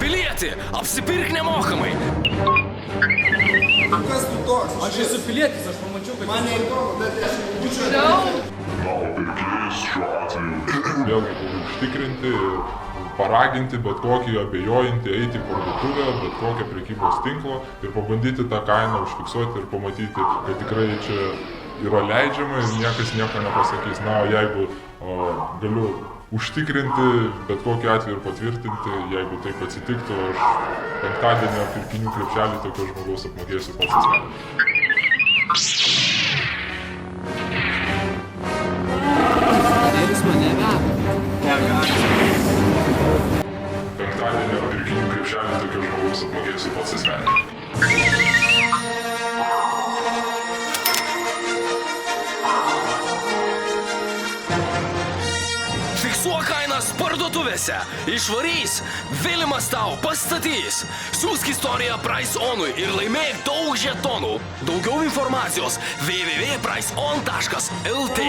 Pilieti, apsipirk nemokamai. Kas tu toks? Aš esu pilietis, aš pamačiau, kad... Man neįdomu, bet aš būčiau... Na, o pirkėjas šiuo atveju vėlgi užtikrinti ir paraginti bet kokį abejojantį eiti į parduotuvę, bet kokią prekybos tinklo ir pabandyti tą kainą užfiksuoti ir pamatyti, kad tikrai čia yra leidžiama ir niekas nieko nepasakys. Na, jeigu galiu užtikrinti, bet kokiu atveju ir patvirtinti, jeigu taip atsitiktų, aš penktadienio pirkinių krepšelį tokio žmogaus apmokėsiu pats asmeniškai. Jis mane veda. Penktadienio pirkinių krepšelį tokio žmogaus apmokėsiu pats asmeniškai. Fiksuok kainas parduotuvėse. Išvarys. Vilimas tau pastatys. Siūsk istoriją Price Onui ir laimėk daug žetonų. Daugiau informacijos www.priceon.lt